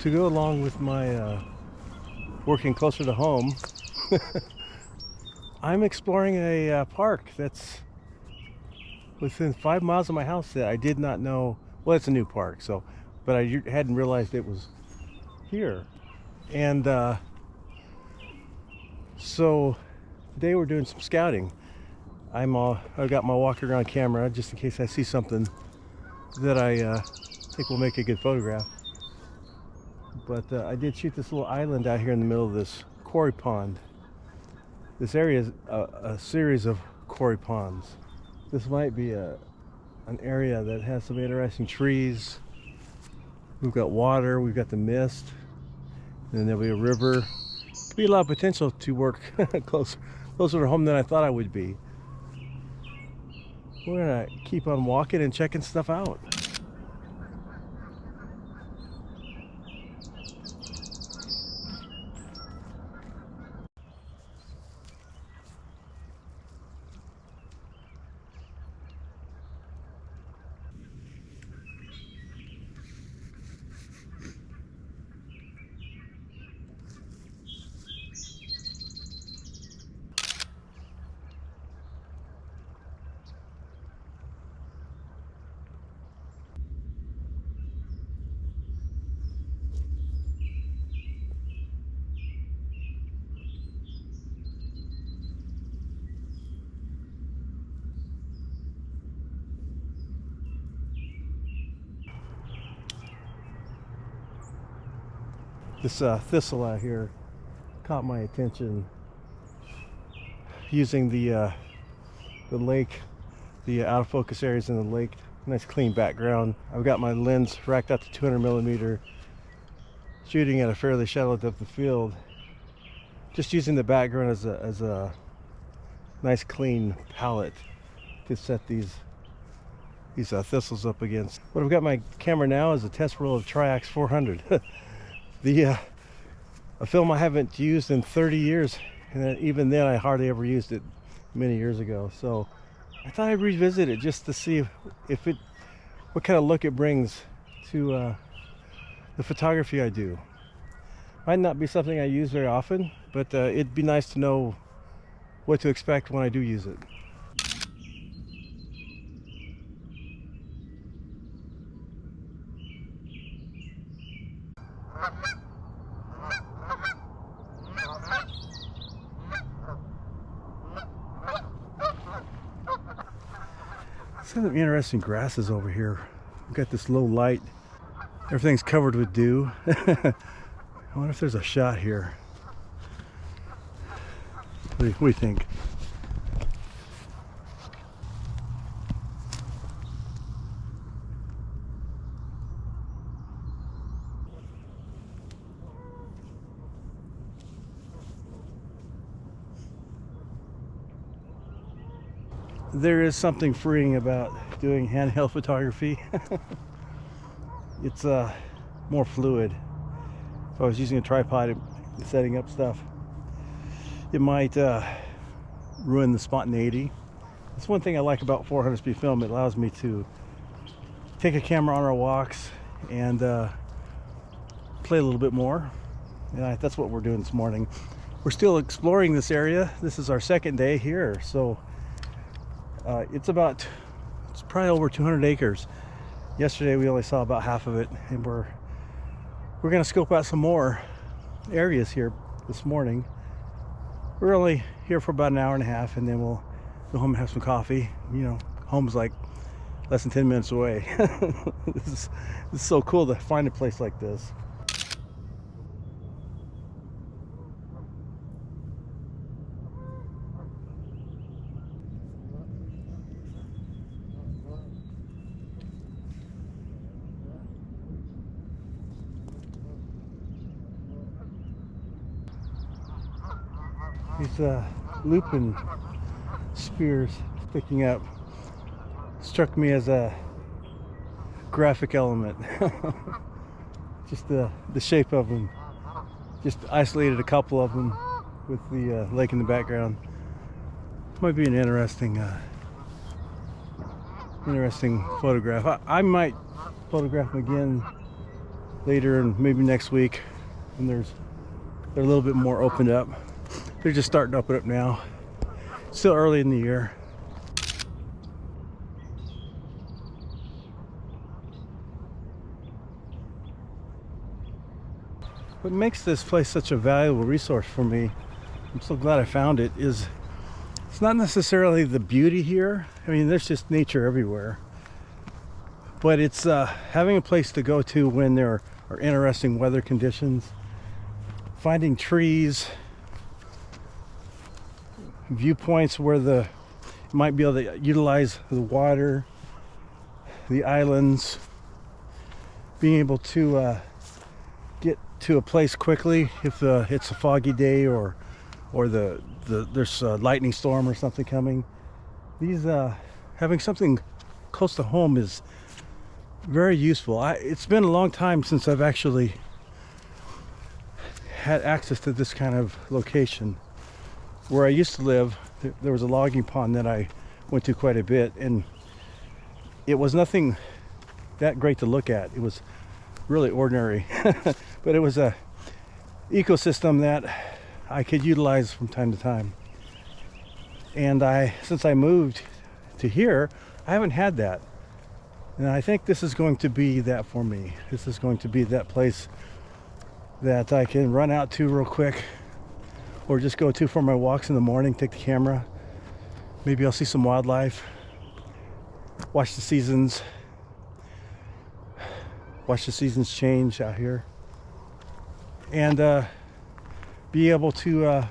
To go along with my working closer to home, I'm exploring a park that's within 5 miles of my house that I did not know. Well, it's a new park, but I hadn't realized it was here. And so today we're doing some scouting. I've got my walk around camera just in case I see something that I think will make a good photograph. But I did shoot this little island out here in the middle of this quarry pond. This area is a series of quarry ponds. This might be an area that has some interesting trees. We've got water, we've got the mist, and then there'll be a river. Could be a lot of potential to work closer to home than I thought I would be. We're gonna keep on walking and checking stuff out. This thistle out here caught my attention. Using the lake, the out of focus areas in the lake, nice clean background. I've got my lens racked out to 200 millimeter, shooting at a fairly shallow depth of field. Just using the background as a nice clean palette to set these thistles up against. What I've got my camera now is a test roll of Tri-X 400. A film I haven't used in 30 years, and even then I hardly ever used it many years ago. So I thought I'd revisit it just to see what kind of look it brings to the photography I do. Might not be something I use very often, but it'd be nice to know what to expect when I do use it. Some interesting grasses over here. We've got this low light. Everything's covered with dew. I wonder if there's a shot here. What do you think? There is something freeing about doing handheld photography. It's more fluid. If I was using a tripod and setting up stuff, it might ruin the spontaneity. That's one thing I like about 400 speed film. It allows me to take a camera on our walks and play a little bit more. And that's what we're doing this morning. We're still exploring this area. This is our second day here, so it's probably over 200 acres. Yesterday we only saw about half of it, and we're going to scope out some more areas here this morning. We're only here for about an hour and a half, and then we'll go home and have some coffee. You know, home's like less than 10 minutes away. This is so cool to find a place like this. These lupin spears sticking up struck me as a graphic element. Just the shape of them. Just isolated a couple of them with the lake in the background. Might be an interesting photograph. I might photograph them again later and maybe next week when they're a little bit more opened up. They're just starting to open up now. Still early in the year. What makes this place such a valuable resource for me, I'm so glad I found it, is it's not necessarily the beauty here. I mean, there's just nature everywhere. But it's having a place to go to when there are interesting weather conditions, finding trees, viewpoints where you might be able to utilize the water, the islands, being able to get to a place quickly if it's a foggy day or there's a lightning storm or something coming. Having something close to home is very useful. It's been a long time since I've actually had access to this kind of location. Where I used to live, there was a logging pond that I went to quite a bit, and it was nothing that great to look at. It was really ordinary, but it was a ecosystem that I could utilize from time to time. And since I moved to here, I haven't had that. And I think this is going to be that for me. This is going to be that place that I can run out to real quick, or just go to for my walks in the morning, take the camera. Maybe I'll see some wildlife, watch the seasons change out here, and be able to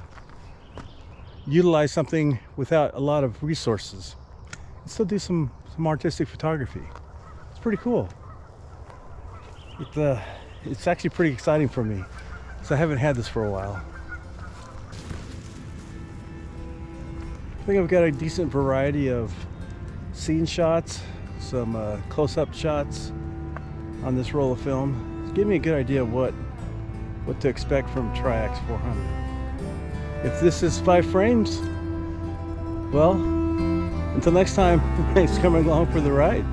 utilize something without a lot of resources and still do some artistic photography. It's pretty cool. It's actually pretty exciting for me, because I haven't had this for a while. I think I've got a decent variety of scene shots, some close-up shots on this roll of film. It's giving me a good idea of what to expect from Tri-X 400. If this is 5 frames, well, until next time, thanks for coming along for the ride.